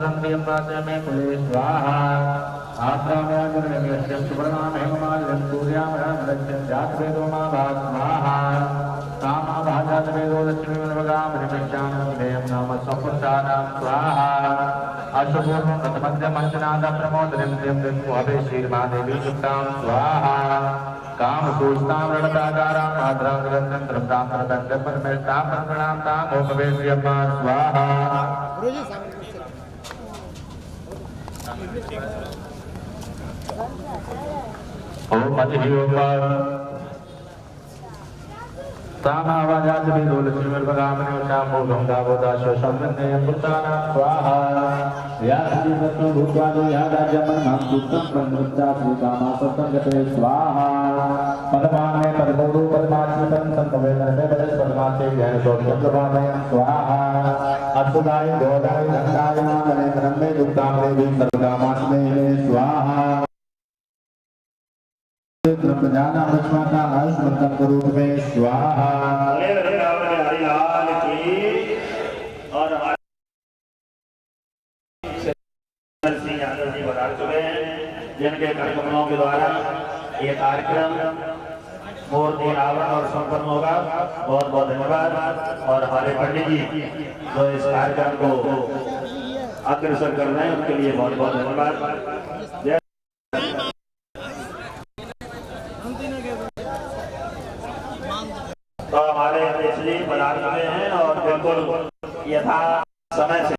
में कुले स्वाहा आत्रामयाग्रमेश्यं सुवर्णां हेममालिनं सूर्यामरमलक्ष्यं जातवेदो मा भाग स्वाहा कामा भाजातवेदो लक्ष्मीर्वगामनिमिषानं नाम संपुष्टानां स्वाहा अशुभूर्णं रथमध्यमञ्चनाद प्रमोदनं दिव्यं शीर्मादेवी युक्तां स्वाहा कामसूस्तां रणताकारां माद्रां ग्रन्थं द्रव्यां प्रदण्डं परमेष्टां प्रणां तां ओमवेद्यम्मा स्वाहा ओम अधियोम तामावाजात विदोल श्रीमद्भगामने शामो गंगावदाशो शब्दनेयं पुत्राणां स्वाहा याति रत्नो भूत्वादो यादाजमन मांगुत्तम ब्रह्मचा श्रीकामा सत्तंगते स्वाहा पदमाने पदमोदो पदमाचितं संतवेदने बले पदमाचे ज्ञान चंद्रभामयं स्वाहा अद्भुताय गोदाय गंगाय नामने ब्रह्मे दुक्तामले सर्वकामास्मे स्वाहा ब्रह्मज्ञाना मचमाता आयुष्मंतन रूप में स्वाहा हरिलाल की और सिंह यादव जी बता चुके हैं जिनके कार्यक्रमों के द्वारा ये कार्यक्रम मूर्ति रावण और संपन्न होगा। बहुत बहुत धन्यवाद। और हमारे पंडित जी जो इस कार्यक्रम को अग्रसर कर रहे हैं उनके लिए बहुत बहुत धन्यवाद। तो हमारे पिछली पधार चुके हैं और बिल्कुल यथा समय से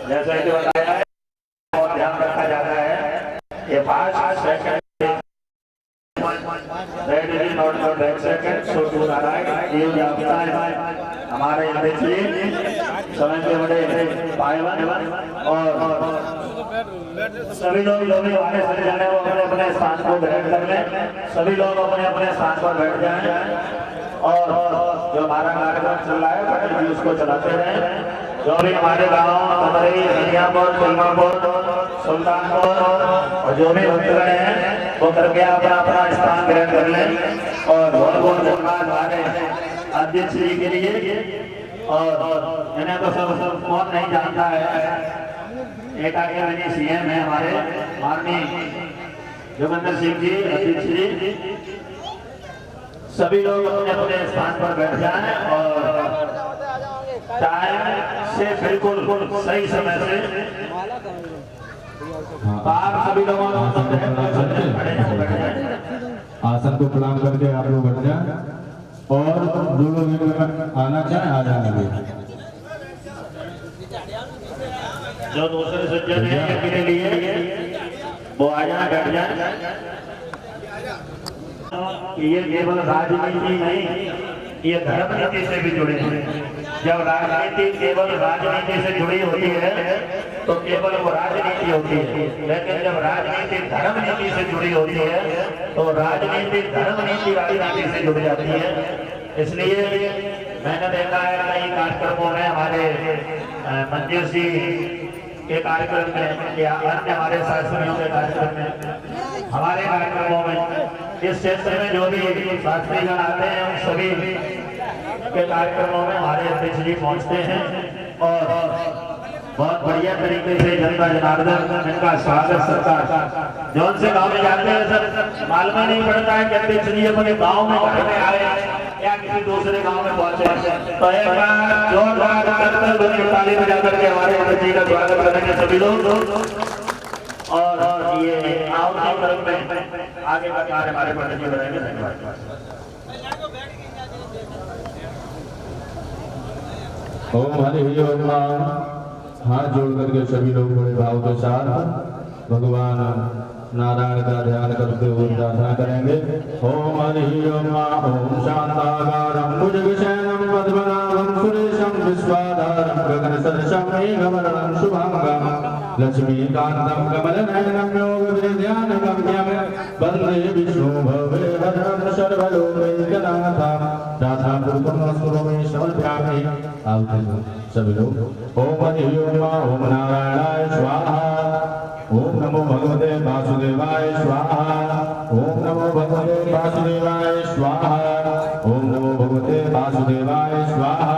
जैसे कि बताया है और ध्यान रखा जाता है ये 5 second ready not not 1 second so to ये जाता है हमारे अध्यक्ष जी समय के बड़े पायवान और सभी लोग जो भी हमारे सर जाने वो अपने अपने स्थान को ग्रहण कर लें। सभी लोग अपने अपने स्थान पर बैठ जाएं और जो हमारा कार्यक्रम चल रहा है पटेल जी उसको चलाते रहे। जो भी हमारे गांव कमरी हरियापुर फिल्मापुर सुल्तानपुर और जो भी भक्तगण हैं वो करके अपना अपना स्थान ग्रहण कर लें। और बहुत बहुत धन्यवाद हमारे अध्यक्ष जी के लिए। और इन्हें तो सब कौन नहीं जानता है, एक आगे बनी सीएम है हमारे माननीय जोगिंदर सिंह जी अध्यक्ष जी। सभी लोग अपने अपने स्थान पर बैठ जाएं और टाइम से बिल्कुल सही समय से सभी लोगों आसन को प्रणाम करके आप लोग बैठ जाएं और जो लोग आना चाहें आ जाएंगे। जो दूसरे सज्जन हैं के लिए वो आ जाए बैठ जाए। ये केवल राजनीति नहीं, ये धर्म नीति से भी जुड़े हैं। जब राजनीति केवल राजनीति से जुड़ी होती है तो केवल वो राजनीति होती है, लेकिन जब राजनीति धर्म नीति से जुड़ी होती है तो राजनीति धर्म नीति राजनीति से जुड़ जाती है। इसलिए मैंने देखा है कई कार्यक्रमों में हमारे मंदिर सिंह के कार्यक्रम में या अन्य हमारे शास्त्रियों के कार्यक्रम में हमारे कार्यक्रमों में इस क्षेत्र में जो भी शास्त्रीगण आते हैं उन सभी के कार्यक्रमों में हमारे अध्यक्ष जी पहुंचते हैं और बहुत बढ़िया तरीके से जनता जनार्दन इनका स्वागत सत्कार जो उनसे गाँव में जाते हैं सर मालूम नहीं पड़ता है कि अध्यक्ष जी अपने गाँव में घर में आए या किसी दूसरे गांव में पहुंचे। तो एक बार जोरदार ताली बजा करके हमारे अध्यक्ष जी का स्वागत करेंगे सभी लोग। और ये आवती तरफ में आगे का कार्य हमारे पंडित जी करेंगे। धन्यवाद। ओम हरि ओम। हाथ जोड़ करके सभी लोग बड़े भाव के साथ भगवान नारायण का ध्यान करते हुए प्रार्थना करेंगे। ओम हरि ओम। ओम शांताकारं भुजगशयनं पद्मनाभं सुरेशं विश्वाधारं गगनसदृशं मेघवर्णं शुभांगं लक्ष्मीकान्तं कमलनयनं योगविद्यानगम्यं वन्दे विष्णुभवेरं सर्वलोकैकनाथं राधापुत्रं मे समर्पयामि। सभी लोग ओम हरि ओम। ओम नारायणाय स्वाहा। ओम नमो भगवते वासुदेवाय स्वाहा। ओम नमो भगवते वासुदेवाय स्वाहा। ओम नमो भगवते वासुदेवाय स्वाहा।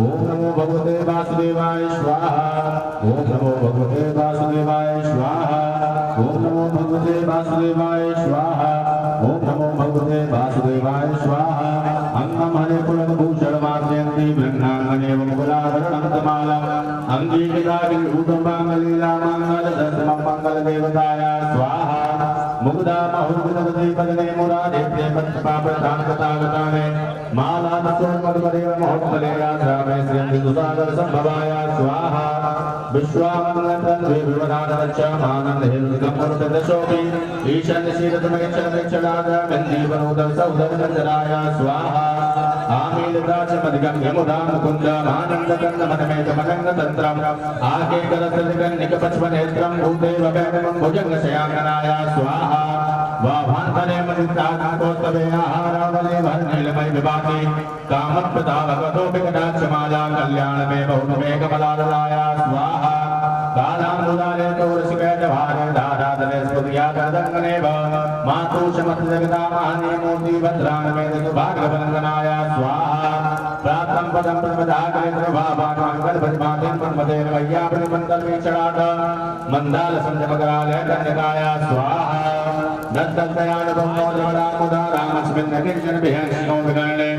ओम नमो भगवते वासुदेवाय स्वाहा ओम नमो भगवते वासुदेवाय स्वाहा ओम नमो भगवते वासुदेवाय स्वाहा ओम नमो भगवते वासुदेवाय स्वाहा अंगम हरे पुलभूषण मार्जयन्ति ब्रह्मांगनेव मुकुलाभरणं तमालम् अंगीकृताभिर्भूतमाङ्गलीला माङ्गलदर्शनं मङ्गलदेवताय स्वाहा मुग्धा महुर्गुणवती पदने मुरादेव्ये पञ्चपापदान्ततागताने मालादसोन्मदपदेव महोत्तलेयाश्रामे श्रीयन्तिदुसागर सम्भवाय स्वाहा विश्वामङ्गलतन्वे विवनादरच्च मानन्देन्दुकम्परुतदशोऽपि ईशान्यशीलतमयक्षणमेक्षणादमन्दीवनोदरसौदरनन्दराय स्वाहा आमीलराजमधिगं यमुदां मुकुन्दमानन्दकन्दमनमेकमनङ्गतन्त्रम् आकेकरसलिकन्निकपच्वनेत्रं भूदेव वैभवं भुजङ्गशयाङ्गनाय स्वाहा वाभान्तरे मदितानाकोत्तवे आहारावले वर्णिलमय विभाति कामप्रताभगतो विकटाक्षमाला कल्याणमे बहुमे कमलाललाय स्वाहा कालाम्बुदाले तोरसिकैटभारे धाराधरे स्फुर्यागदङ्गनेव मातुषमत्जगदामान्ये मूर्ति भद्राणमेन सुभाग्यवन्दनाय स्वाहा प्रातं पदं प्रमदाकरेन्द्रभावान्मङ्गलभजमातेन मन्मतेन वैयापनिमण्डलवीक्षणात् मन्दालसंजमकरालय कन्यकाय स्वाहा दत्तदयानुभवोद्रवदामुदारामस्मिन्नकिञ्चनभिः विगणे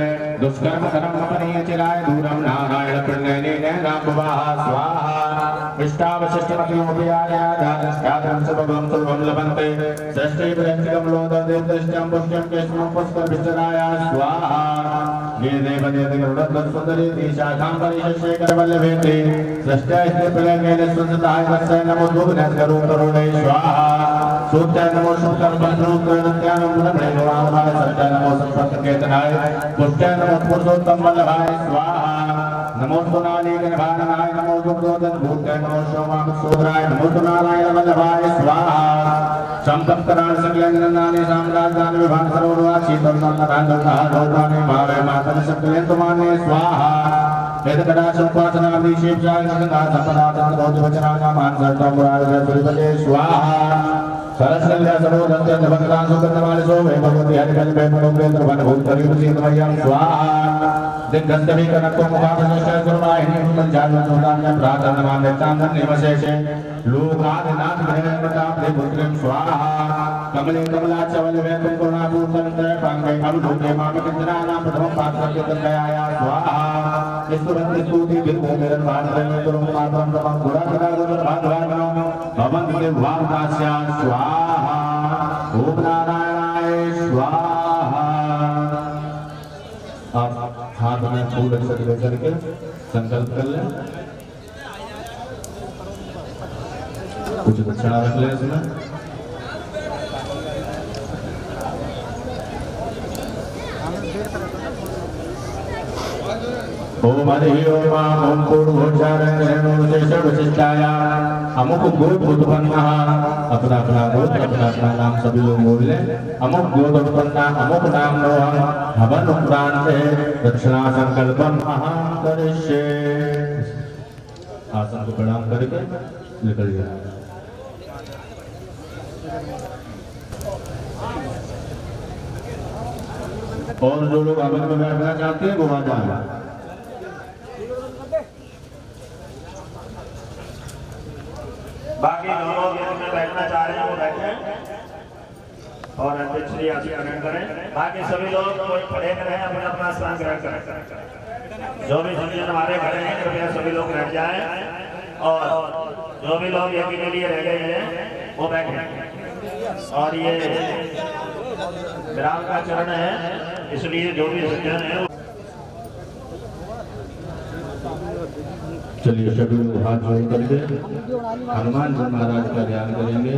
दुष्कर्म कर्मपनीय चिराय दूरं नारायण प्रणयनेन रामवाः स्वाहा इष्टावशिष्टमतियोपयायाधारस्यादं सुभगं सुभं लभन्ते सृष्टिप्रत्यक्षं लोददेवदृष्टं पुष्टं केशवं पुष्पविष्टराय स्वाहा ये देवदेवगरुडध्वजसुन्दरी शाखां परिशेखरवल्लभेति सृष्टैस्त्रिप्रलयेन सुन्दताय वत्सै नमो भुवनेश्वरूपतरुणे स्वाहा सूत्य नमो शङ्करबन्धुकृत्यानं गुणप्रेमवामाय सत्य नमो संस्पत्केतनाय पुष्टय नमो पुरुषोत्तम वल्लभाय स्वाहा नमो नारायणाय नमो गुप्तोदनभूताय नमो सोमासोदराय नमो नारायण वल्लभाय स्वाहा संपत्कराण सकलेन्द्रनानि साम्राज्यानि विभान सरोवराक्षी तन्नराजनानि मावै मातन सकलेन्द्रमाने स्वाहा वेदकटाक्षोपासनाभिषेकजाय गंगा संपदाचन्द्रबोधिवचनानां मानसर्तमुराय सुरिपते स्वाहा सरस्वत्या सरोदत्य भक्तासु कन्नमालिसो वे भगवती हरिकल्पे मनोवेन्द्र वनभूतरिवसीतमयं स्वाहा दिग्गन्तवी कनको मुखादशय गुरुवाहिनी पंचालनोदान्य प्रातनमाने चान्दन्यमशेषे लोकादिनाथ भैरवताब्दे पुत्रीं स्वाहा कमले कमलाचवल्लभे कुंकुमापूर्णनन्दे पाङ्गे अवधूते मामकिञ्जनानां प्रथमं पात्रस्य तन्मयाय स्वाहा स्तुवन्ति स्तुति बिर्भूमिरन् भाणवेन गुरुं मातरं प्रभं गुणाकरागुरुं भागवानो भवन्ति वार्तास्या स्वाहा ओम नारायणाय स्वाहा। आप हाथ में फूल अक्षत लेकर के संकल्प कर लें, कुछ दक्षिणा रख लें इसमें। ओम हरि ओम ओम पूर्वोच्चारण अमुक गोत्र उत्पन्न अपना अपना गोत्र अपना अपना नाम सभी लोग बोल लें। अमुक गोत्र उत्पन्न अमुक नाम नो हवन उपरांत दक्षिणा संकल्पम महाकरिष्ये। आसन को प्रणाम करके निकल जाए। और जो लोग आगे में बैठना चाहते हैं वो आ जाए। बाकी लोग में बैठना चाह रहे हैं वो बैठे और अध्यक्ष जी आसन ग्रहण करें। बाकी सभी लोग कोई खड़े रहें, अपना अपना स्थान ग्रहण करें। जो भी संजन हमारे खड़े हैं कृपया सभी लोग बैठ जाएं और जो भी लोग यज्ञ के लिए रह गए हैं वो बैठे। और ये विराम का चरण है, इसलिए जो भी सज्जन है चलिए सभी लोग हाथ जोड़ करके हनुमान जी महाराज का ध्यान करेंगे।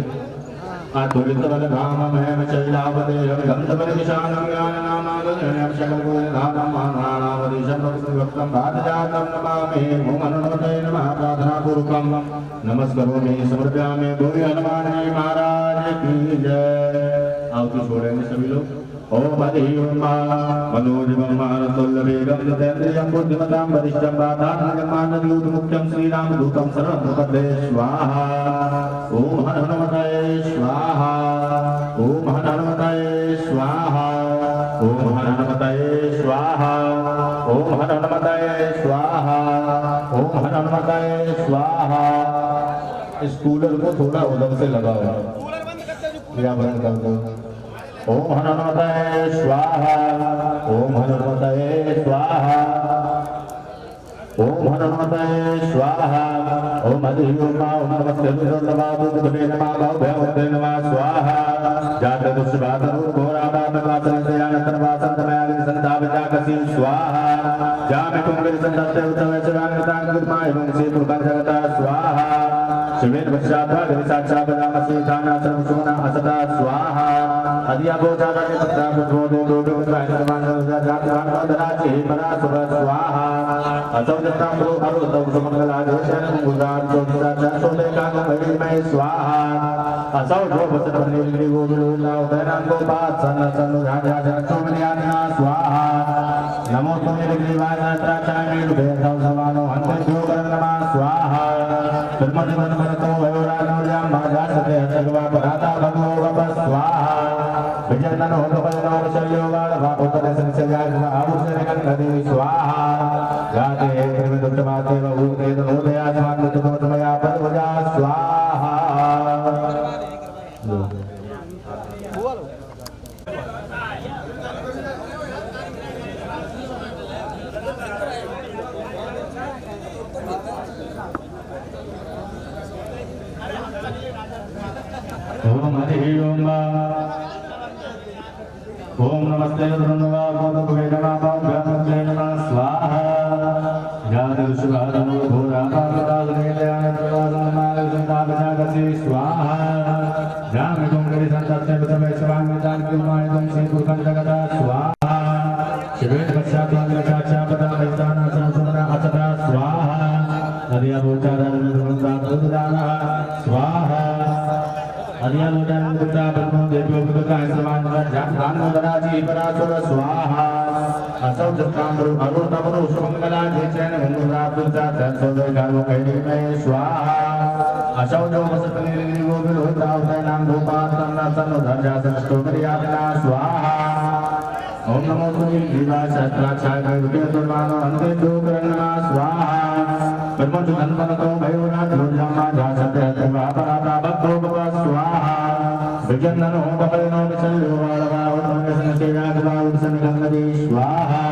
आत्मविद्वल रामम है चैलावते गंधवल विशालम ज्ञाननामागम शकलगुणधारम महानानावदिशं भक्तं भातजातं नमामि ओम हनुमते नमः प्रार्थना पूर्वकं नमस्करोमि समर्पयामि बोले हनुमान जी महाराज की जय। आओ तो छोड़ेंगे सभी लोग। ओम हरि ओम मनोजवं मानसोल्लभेगं जितेन्द्रियं बुद्धिमतां वरिष्ठं वातात्मजन्मानदूत मुख्यं श्रीरामदूतं शरणं प्रपद्ये स्वाहा। ओम हनुमते स्वाहा ओम हनुमते स्वाहा ओम हनुमते स्वाहा ओम हनुमते स्वाहा। इस कूलर को थोड़ा उधर से लगाओ या बंद कर दो। ओम हनुमते स्वाहा, ओम हनुमते स्वाहा, ओम हनुमते स्वाहा, ओम अधियोमा, ओम नमस्ते नमः भगवते नमः स्वाहा। जात दुष्भातरु घोराबादवासनयानतनवासन्तमयानि संधाविताकसी स्वाहा। जामि कुंभिर संधत्ते उत्तमैश्वर्यान्विताङ्गुर्माय वंशी पुरुषगता स्वाहा। शिवेन वक्षाभा गविसाक्षाभरामसी दानासनं सुमना असदा स्वाहा। अधियाभोजातानि पत्रा पुत्रोदो दोभिमुद्रायनमानजातवानोदराचि परासुभ स्वाहा। असौ जतां गुरु अरुतौ सुमङ्गलादेशेन मुङ्गुलार्चोदिताचोदेकाङ्गमहिमय स्वाहा। असौ ध्रुवपतिपन्निर्गिरिगोविलोलावतैराङ्गोपात्सन्नसन्नुधान्याजनक्षोमनियादिना स्वाहा। नमो तुमिर्गिरिवासत्राचार्येभ्यः समानो हन्तोकरणमा स्वाहा। ब्रह्मदिवनमनतो वयोरानोर्यां महाजासते हतगवा पराता भगवो वप स्वाहा। विजयननो होतपदनो वशयोगालभा उत्तरसंसयागवा आभूषणकन्नदी स्वाहा। गाते त्रिविदुत्तमातेव ऊर्तेदनोदया स्वामितुतमया पर्वजा स्वाहा। ओम हरिओम ओम नमस्ते ब्रह्मवागोदभवे नमः भगवते नमः स्वाहा। जातुष्वादनो घोरापादागनेलयानप्रवासनमालसंतापजागसी स्वाहा। जामिकुंगरि संतत्ते वितमेश्वान्वितान्कुमायितं श्रीपुरकण्डगता स्वाहा। शिवेन पश्चात्वाग्रचाक्षापदामैतानासनसुमना असदा स्वाहा। अधियाभोचादानन्दुदानः स्वाहा। अधियाभोचादानन्दुदा ब्रह्मो देव्यो विदुकाय समानराजानोदराजी परासुर स्वाहा। असौ जताम्बरु अरुतमरु सुमङ्गलादेशेन मुङ्गुलार्चोदिताचोदेकाङ्गमहिमय स्वाहा। असौ जो वसतनिर्गिरिगोविलोहितावतैनां गोपात्सन्नसन्नुधार्यासनष्टोमर्यादिना स्वाहा। ओम नमो तुमिर्गिरिवासत्राचार्येभ्यः हन्तेभ्योकरणमा स्वाहा। ब्रह्मजुगन्मनतो भयोराजोर्जम्मा जासते हतवा पराता भक्तो भव स्वाहा। विजन्ननो होतपदिनो विचल्यो वालवा उत्तमयसनसेयागवा उत्सनगन्नदी स्वाहा।